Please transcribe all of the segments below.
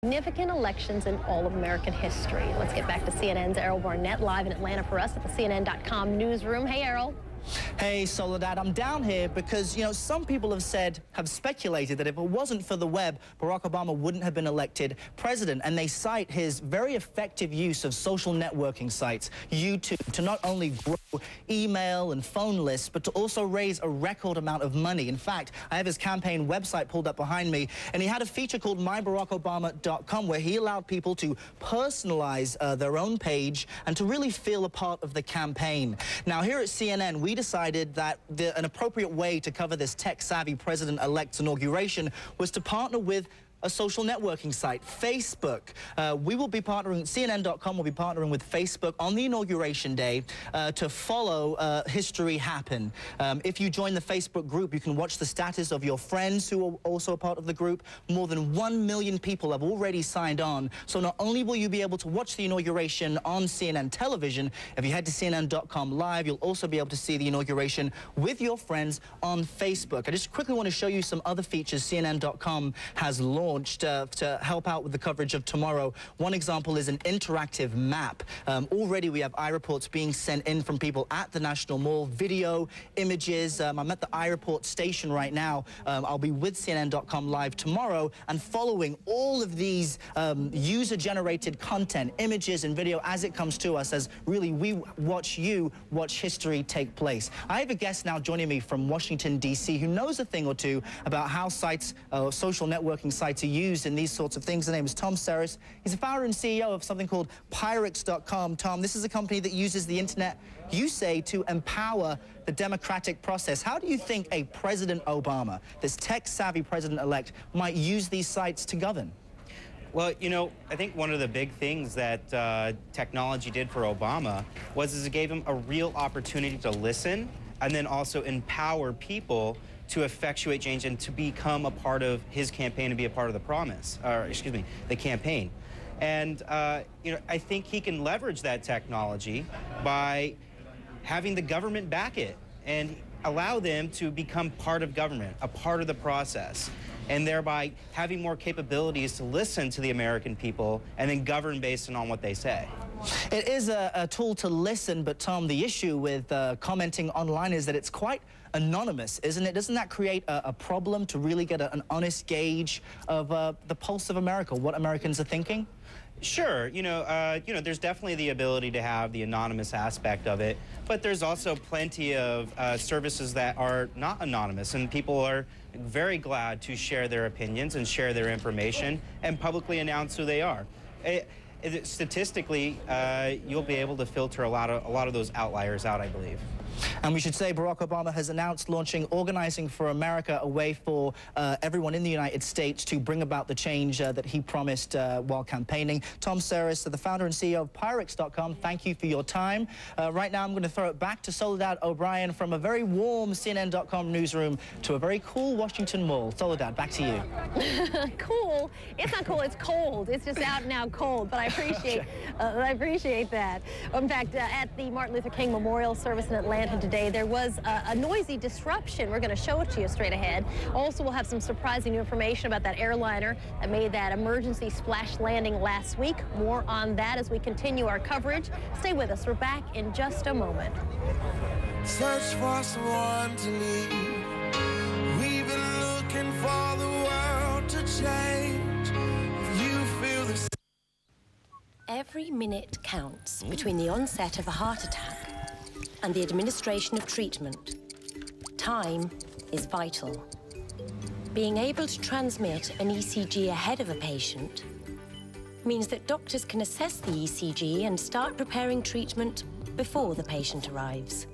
Significant elections in all of American history. Let's get back to CNN's Errol Barnett live in Atlanta for us at the CNN.com newsroom. Hey, Errol. Hey, Soledad, I'm down here because, some people have speculated that if it wasn't for the web, Barack Obama wouldn't have been elected president. And they cite his very effective use of social networking sites, YouTube, to not only grow email and phone lists, but to also raise a record amount of money. In fact, I have his campaign website pulled up behind me, and he had a feature called MyBarackObama.com where he allowed people to personalize their own page and to really feel a part of the campaign. Now, here at CNN, we decided that an appropriate way to cover this tech-savvy president-elect's inauguration was to partner with a social networking site, Facebook. We will be partnering, CNN.com will be partnering with Facebook on the inauguration day to follow history happen. If you join the Facebook group, you can watch the status of your friends who are also a part of the group. More than 1 million people have already signed on. So not only will you be able to watch the inauguration on CNN television, if you head to CNN.com live, you'll also be able to see the inauguration with your friends on Facebook. I just quickly want to show you some other features CNN.com has launched to help out with the coverage of tomorrow. One example is an interactive map. Already we have iReports being sent in from people at the National Mall, video, images. I'm at the iReport station right now. I'll be with CNN.com live tomorrow and following all of these user-generated content, images and video as it comes to us, as really we watch history take place. I have a guest now joining me from Washington, D.C. who knows a thing or two about how sites, social networking sites are used in these sorts of things. His name is Tom Saris. He's the founder and CEO of something called Pyrex.com. Tom, this is a company that uses the internet, you say, to empower the democratic process. How do you think a President Obama, this tech-savvy president-elect, might use these sites to govern? Well, I think one of the big things that technology did for Obama was it gave him a real opportunity to listen and then also empower people to effectuate change and to become a part of his campaign and be a part of the promise, or excuse me, the campaign. And, I think he can leverage that technology by having the government back it and allow them to become part of government, a part of the process, and thereby having more capabilities to listen to the American people and then govern based on what they say. It is a tool to listen, but Tom, the issue with commenting online is that it's quite anonymous, isn't it? Doesn't that create a problem to really get an honest gauge of the pulse of America, what Americans are thinking? Sure, there's definitely the ability to have the anonymous aspect of it, but there's also plenty of services that are not anonymous, and people are very glad to share their opinions and share their information and publicly announce who they are. Statistically, you'll be able to filter a lot of those outliers out, I believe. And we should say Barack Obama has announced launching Organizing for America, a way for everyone in the United States to bring about the change that he promised while campaigning. Tom Saris, the founder and CEO of Pyrex.com, thank you for your time. Right now I'm going to throw it back to Soledad O'Brien from a very warm CNN.com newsroom to a very cool Washington Mall. Soledad, back to you. Cool? It's not cool, it's cold. It's just out now cold, but I appreciate that. In fact, at the Martin Luther King Memorial Service in Atlanta today, there was a noisy disruption. We're going to show it to you straight ahead. Also, we'll have some surprising new information about that airliner that made that emergency splash landing last week. More on that as we continue our coverage. Stay with us. We're back in just a moment. Search for someone to lead. We've been looking for the world to change. If you feel the Every minute counts between the onset of a heart attack and the administration of treatment. Time is vital. Being able to transmit an ECG ahead of a patient means that doctors can assess the ECG and start preparing treatment before the patient arrives.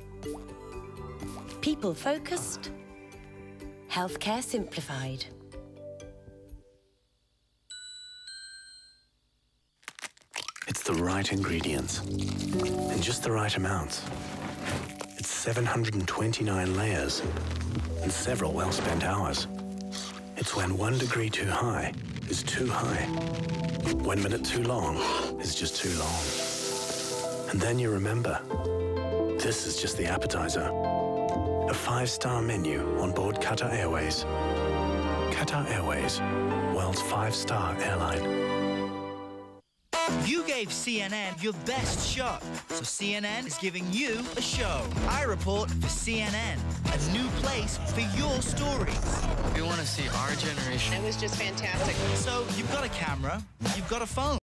People focused, healthcare simplified. It's the right ingredients and just the right amounts. It's 729 layers and several well-spent hours. It's when 1 degree too high is too high. 1 minute too long is just too long. And then you remember, this is just the appetizer. A 5-star menu on board Qatar Airways. Qatar Airways, world's 5-star airline. You gave CNN your best shot, so CNN is giving you a show. I report for CNN, a new place for your stories. We want to see our generation. It was just fantastic. So you've got a camera, you've got a phone.